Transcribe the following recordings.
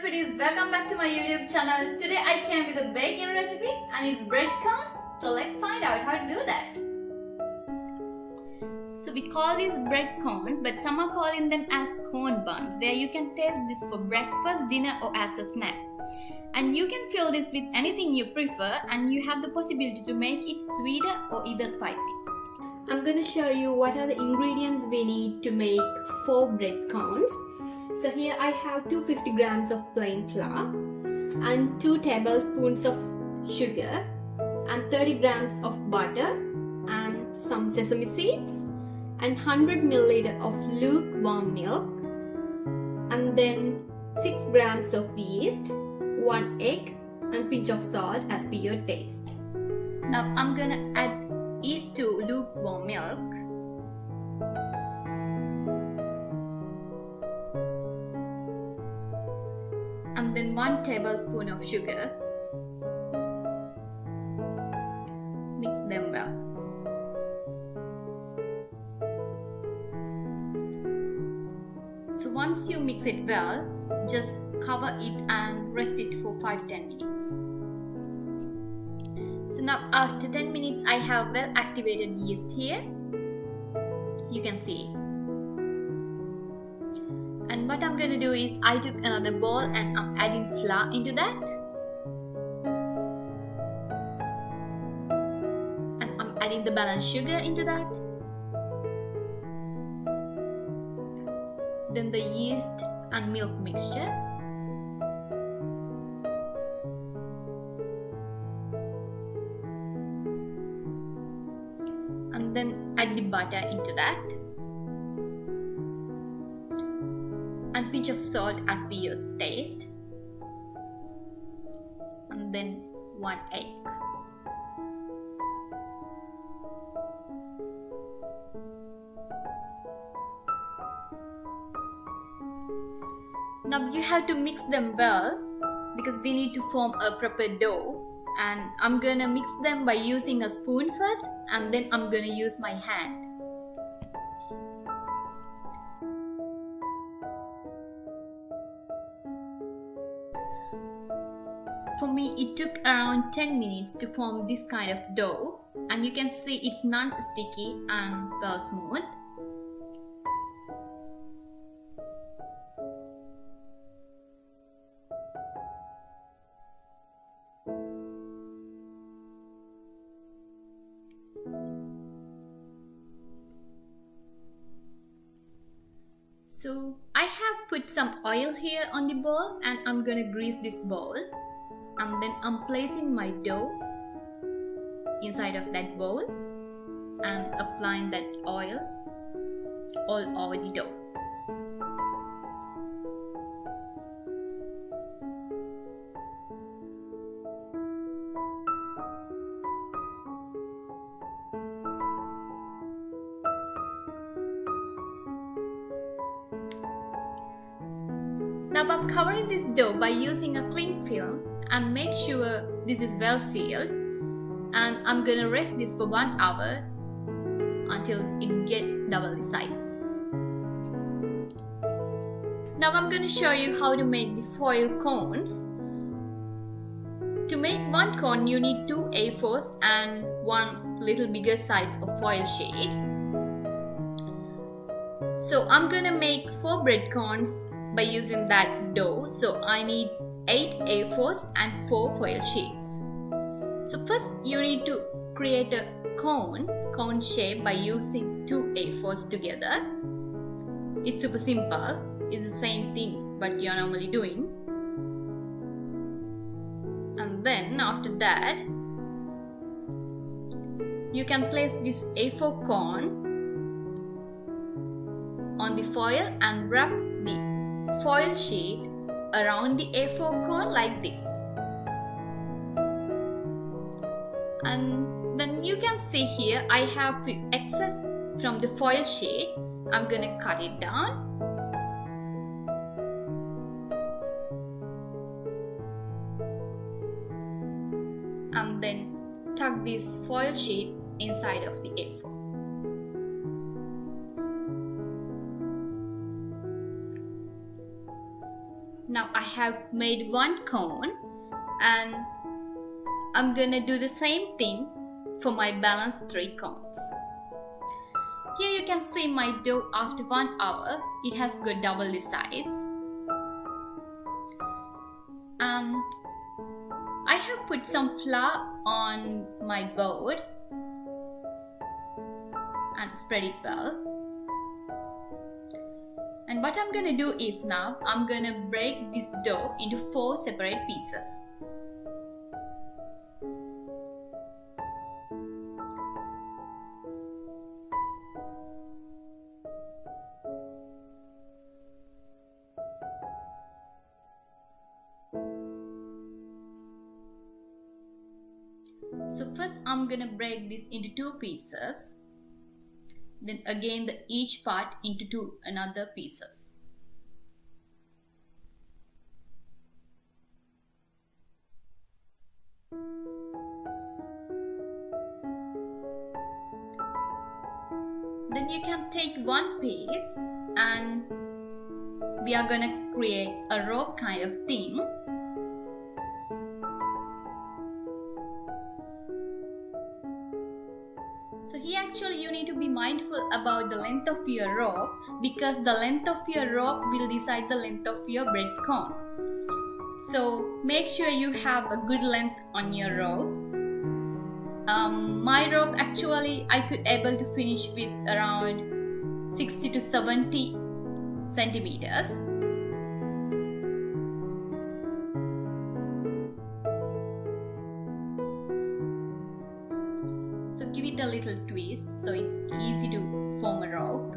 foodies, welcome back to my YouTube channel. Today I came with a bacon recipe and it's breadcrumbs. So let's find out how to do that. So we call these bread cones, but some are calling them as corn buns, where you can taste this for breakfast, dinner or as a snack. And you can fill this with anything you prefer, and you have the possibility to make it sweeter or either spicy. I'm going to show you what are the ingredients we need to make 4 bread cones. So here I have 250 grams of plain flour and 2 tablespoons of sugar and 30 grams of butter and some sesame seeds and 100 milliliter of lukewarm milk and then 6 grams of yeast, 1 egg and pinch of salt as per your taste. Now I'm gonna add yeast to lukewarm milk. And then 1 tablespoon of sugar. Mix them well. So once you mix it well, just cover it and rest it for 5-10 minutes. So now after 10 minutes I have well activated yeast here. You can see it. And what I'm going to do is I took another bowl and I'm adding flour into that. And I'm adding the balanced sugar into that. Then the yeast and milk mixture. And then add the butter into that. And pinch of salt as per your taste. And then 1 egg. Now you have to mix them well because we need to form a proper dough, and I'm gonna mix them by using a spoon first and then I'm gonna use my hand. For me it took around 10 minutes to form this kind of dough, and you can see it's non-sticky and well smooth. So I have put some oil here on the bowl and I'm gonna grease this bowl, and then I'm placing my dough inside of that bowl and applying that oil all over the dough. Now I'm covering this dough by using a cling film and make sure this is well sealed, and I'm gonna rest this for 1 hour until it gets double the size. Now I'm gonna show you how to make the foil cones. To make 1 cone you need 2 A4s and 1 little bigger size of foil sheet. So I'm gonna make 4 bread cones by using that dough, so I need 8 A4s and 4 foil sheets. So first you need to create a cone shape by using 2 A4s together. It's super simple, it's the same thing but you're normally doing. And then after that you can place this A4 cone on the foil and wrap the foil sheet around the A4 cone like this. And then you can see here I have the excess from the foil sheet. I'm gonna cut it down. And then tuck this foil sheet inside of the A4. Now I have made one cone, and I'm gonna do the same thing for my balanced 3 cones. Here you can see my dough after 1 hour. It has got double the size. And I have put some flour on my board and spread it well. And what I'm gonna do is now I'm gonna break this dough into 4 separate pieces. So first I'm gonna break this into 2 pieces. Then again each part into 2 another pieces. Then you can take one piece and we are gonna create a rope kind of thing. So here actually you need to be mindful about the length of your rope, because the length of your rope will decide the length of your bread cone. So make sure you have a good length on your rope. My rope actually I could able to finish with around 60 to 70 centimeters. So give it a little twist so it's easy to form a rope.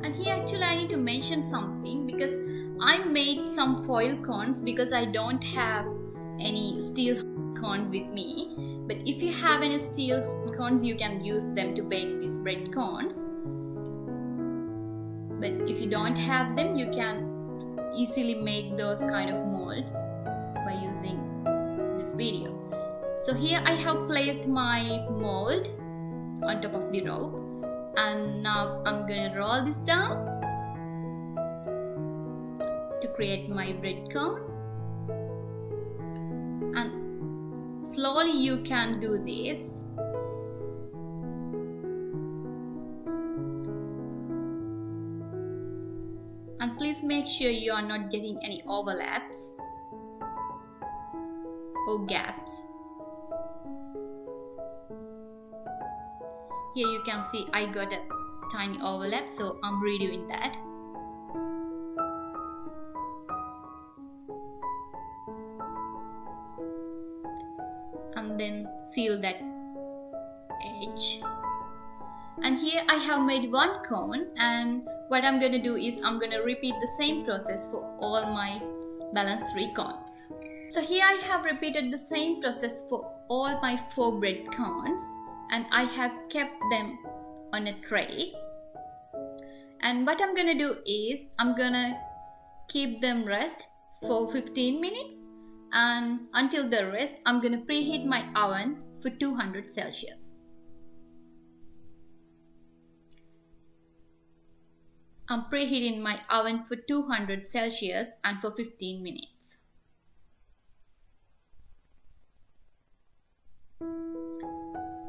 And here actually I need to mention something, because I made some foil cones because I don't have any steel cones with me. But if you have any steel cones, you can use them to bake these bread cones. But if you don't have them, you can easily make those kind of molds by using this video. So here I have placed my mold on top of the rope, and now I'm gonna roll this down to create my bread cone. And slowly you can do this. And please make sure you are not getting any overlaps or gaps. Here you can see I got a tiny overlap, so I'm redoing that. And then seal that edge. And here I have made one cone, and what I'm going to do is I'm going to repeat the same process for all my balanced 3 cones. So here I have repeated the same process for all my 4 bread cones, and I have kept them on a tray. And what I'm going to do is I'm going to keep them rest for 15 minutes, and until the rest I'm going to preheat my oven for 200 Celsius. I'm preheating my oven for 200 Celsius and for 15 minutes.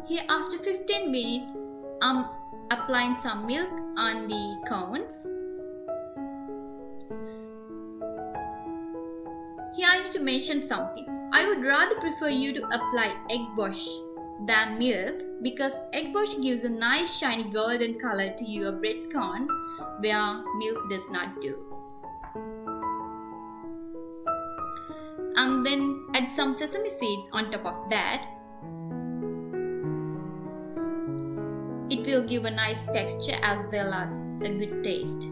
Here after 15 minutes, I'm applying some milk on the cones. Here I need to mention something. I would rather prefer you to apply egg wash than milk, because egg wash gives a nice shiny golden color to your bread cones where milk does not do. And then add some sesame seeds on top of that. It will give a nice texture as well as a good taste.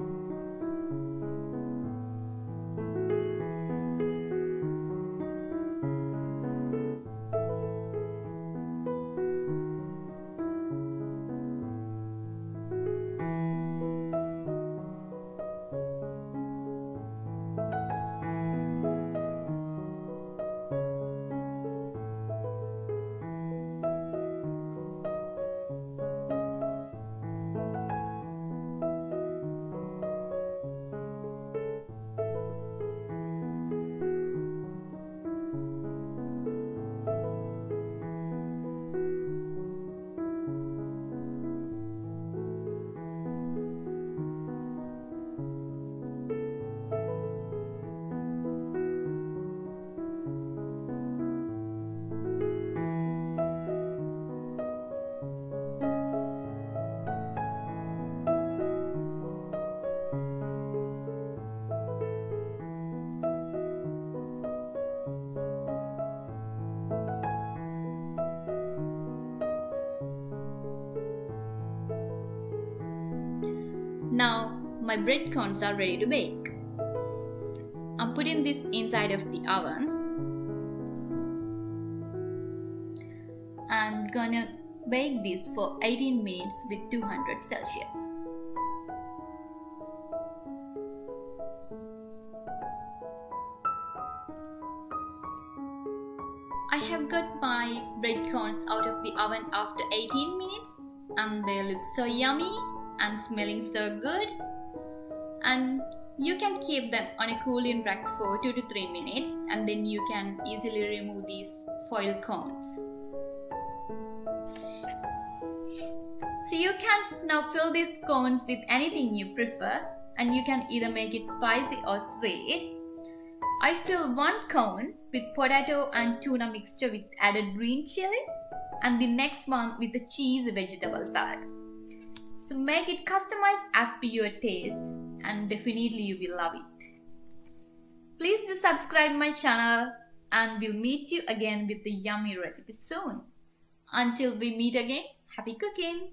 my bread cones are ready to bake. I'm putting this inside of the oven and gonna bake this for 18 minutes with 200 Celsius. I have got my bread cones out of the oven after 18 minutes and they look so yummy and smelling so good. And you can keep them on a cooling rack for 2 to 3 minutes and then you can easily remove these foil cones. So you can now fill these cones with anything you prefer and you can either make it spicy or sweet. I fill one cone with potato and tuna mixture with added green chili and the next one with a cheese vegetable salad. So make it customized as per your taste and definitely you will love it. Please do subscribe my channel and we'll meet you again with the yummy recipe soon. Until we meet again, happy cooking!